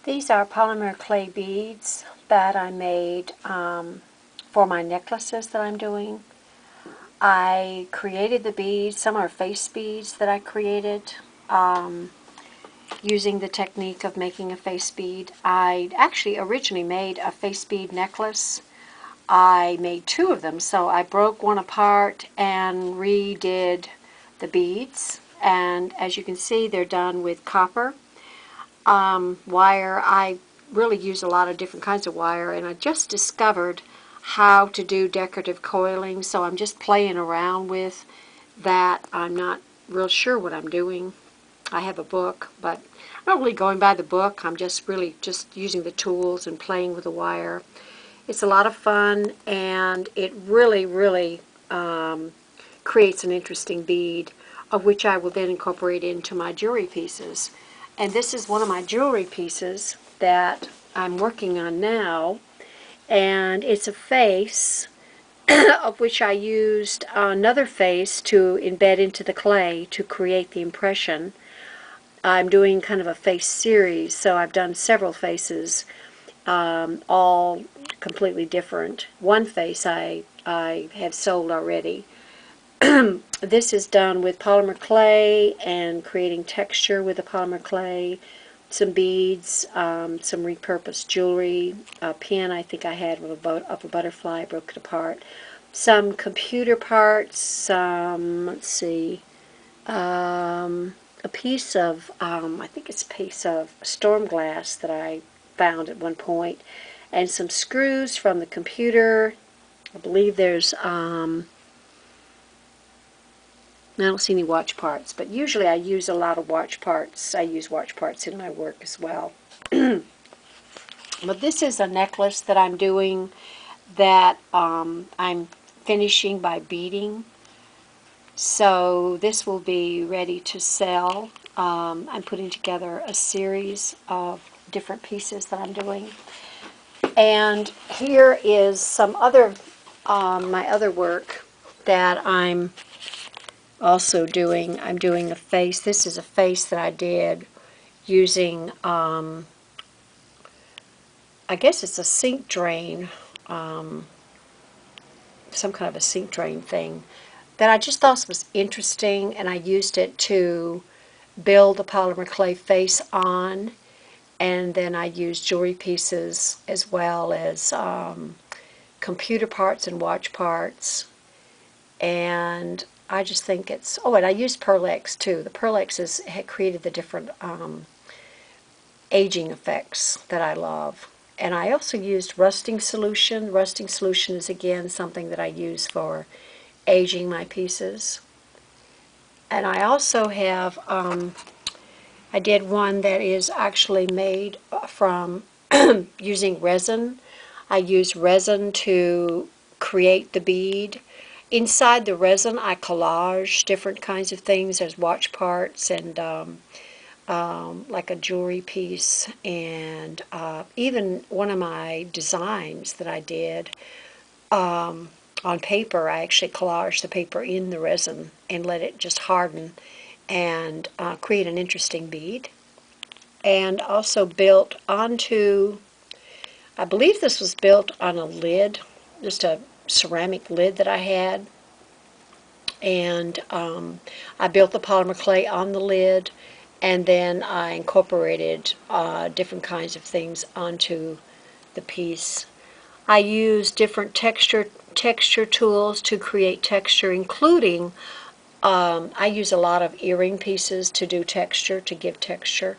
These are polymer clay beads that I made for my necklaces that I'm doing. I created the beads. Some are face beads that I created using the technique of making a face bead. I actually originally made a face bead necklace. I made two of them, so I broke one apart and redid the beads. And as you can see, they're done with copper wire. I really use a lot of different kinds of wire, and I just discovered how to do decorative coiling, so I'm just playing around with that. I'm not real sure what I'm doing. I have a book, but I'm not really going by the book. I'm just really just using the tools and playing with the wire. It's a lot of fun, and it really creates an interesting bead, of which I will then incorporate into my jewelry pieces. And this is one of my jewelry pieces that I'm working on now, and it's a face of which I used another face to embed into the clay to create the impression. I'm doing kind of a face series, so I've done several faces, all completely different. One face I have sold already. This is done with polymer clay and creating texture with the polymer clay, some beads, some repurposed jewelry, a pin I think I had of a butterfly, I broke it apart, some computer parts, some, let's see, a piece of, I think it's a piece of storm glass that I found at one point, and some screws from the computer. I believe there's, I don't see any watch parts, but usually I use a lot of watch parts. I use watch parts in my work as well. But this is a necklace that I'm doing that I'm finishing by beading. So this will be ready to sell. I'm putting together a series of different pieces that I'm doing. And here is some other, my other work that I'm also doing. I'm doing a face. This is a face that I did using, I guess it's a sink drain, some kind of a sink drain thing that I just thought was interesting, and I used it to build the polymer clay face on, and then I used jewelry pieces as well as computer parts and watch parts. And I just think it's, oh, and I used Pearl-Ex too. The Pearl-Ex had created the different aging effects that I love. And I also used rusting solution. Rusting solution is again something that I use for aging my pieces. And I also have, I did one that is actually made from using resin. I use resin to create the bead. Inside the resin, I collage different kinds of things. There's watch parts and like a jewelry piece, and even one of my designs that I did on paper. I actually collaged the paper in the resin and let it just harden and create an interesting bead. And also built onto, I believe this was built on a lid, just a ceramic lid that I had, and I built the polymer clay on the lid, and then I incorporated different kinds of things onto the piece. I use different texture tools to create texture, including I use a lot of earring pieces to do texture, to give texture.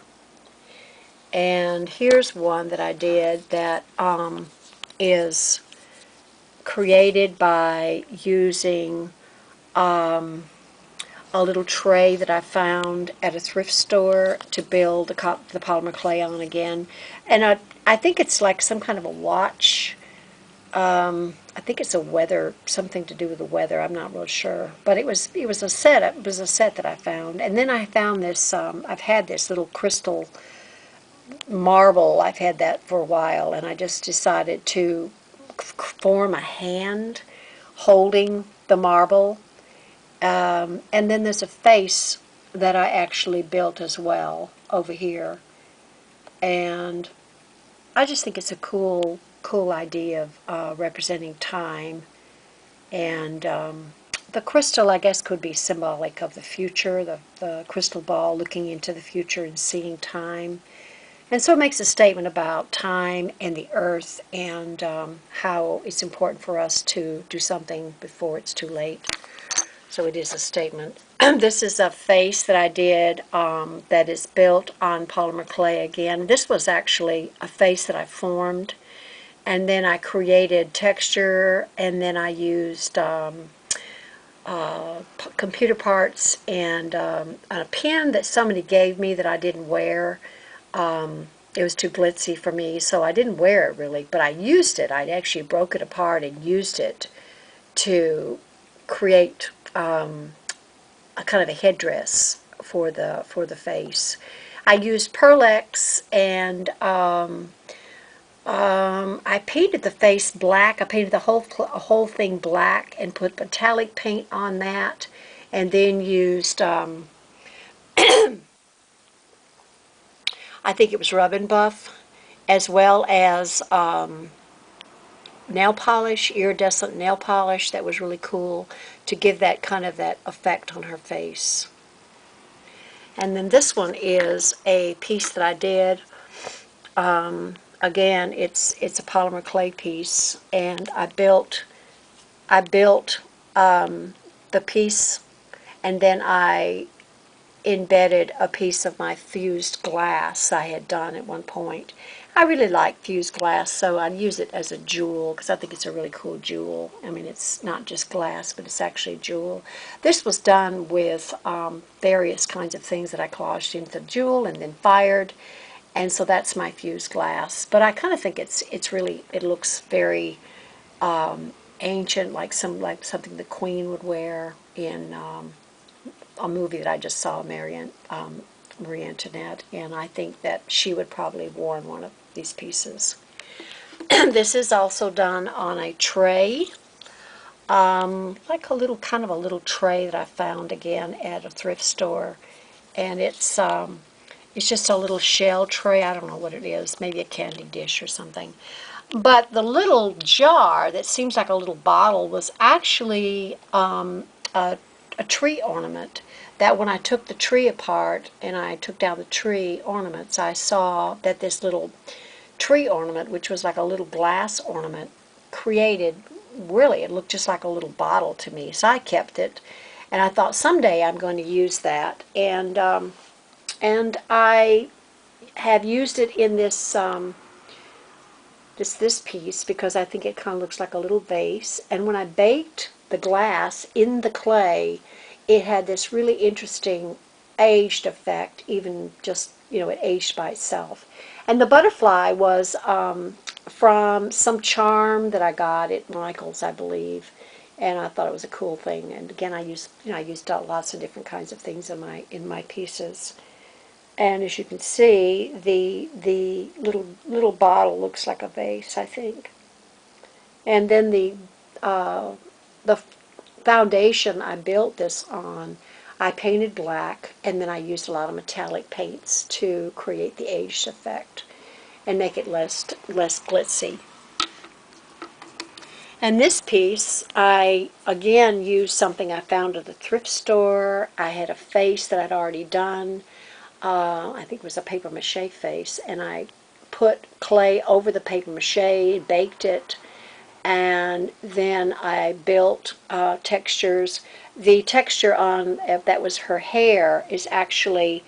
And here's one that I did that is created by using a little tray that I found at a thrift store to build the polymer clay on again. And I think it's like some kind of a watch. I think it's a weather, something to do with the weather. I'm not real sure, but it was a set. It was a set that I found, and then I found this. I've had this little crystal marble. I've had that for a while, and I just decided to form a hand holding the marble. And then there's a face that I actually built as well over here. and I just think it's a cool idea of representing time. And the crystal, I guess, could be symbolic of the future, the crystal ball looking into the future and seeing time. And so it makes a statement about time and the earth, and how it's important for us to do something before it's too late. So it is a statement. This is a face that I did that is built on polymer clay again. This was actually a face that I formed, and then I created texture, and then I used computer parts and a pen that somebody gave me that I didn't wear. It was too glitzy for me, so I didn't wear it really, but I used it. I actually broke it apart and used it to create a kind of a headdress for the face. I used Pearl-Ex, and I painted the face black. I painted the whole thing black and put metallic paint on that, and then used I think it was Rub and Buff, as well as nail polish, iridescent nail polish. That was really cool to give that kind of that effect on her face. And then this one is a piece that I did. Again, it's a polymer clay piece, and I built the piece, and then I embedded a piece of my fused glass I had done at one point. I really like fused glass, so I use it as a jewel because I think it's a really cool jewel. I mean, it's not just glass, but it's actually a jewel. This was done with various kinds of things that I collaged into the jewel and then fired, and so that's my fused glass. But I kind of think it looks very ancient, like something the Queen would wear in a movie that I just saw, Marie Antoinette, and I think that she would probably have worn one of these pieces. This is also done on a tray, like a little kind of a little tray that I found again at a thrift store, and it's just a little shell tray. I don't know what it is, maybe a candy dish or something. But the little jar that seems like a little bottle was actually a tree ornament. That when I took the tree apart and I took down the tree ornaments, I saw that this little tree ornament, which was like a little glass ornament, created, really, it looked just like a little bottle to me. So I kept it, and I thought someday I'm going to use that. And I have used it in this this piece because I think it kind of looks like a little vase. And when I baked the glass in the clay, it had this really interesting aged effect, even just, it aged by itself. And the butterfly was from some charm that I got at Michael's, I believe, and I thought it was a cool thing. And again, I used lots of different kinds of things in my pieces. And as you can see, the little bottle looks like a vase, I think. And then the foundation I built this on, I painted black, and then I used a lot of metallic paints to create the aged effect and make it less glitzy. And this piece, I again used something I found at the thrift store. I had a face that I'd already done. I think it was a paper mache face, and I put clay over the paper mache, baked it, and then I built textures. The texture on, if that was her hair, is actually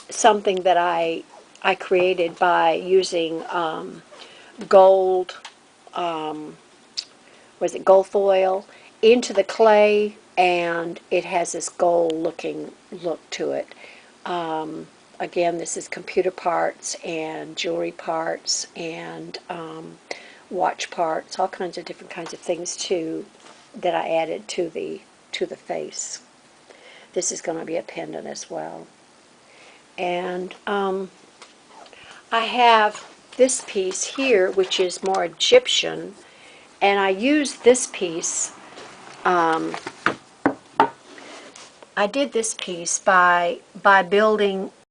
something that I created by using gold, gold foil into the clay, and it has this gold looking look to it. Again, this is computer parts and jewelry parts and watch parts, all kinds of different kinds of things too that I added to the face. This is going to be a pendant as well. And I have this piece here, which is more Egyptian, and I used this piece. I did this piece by building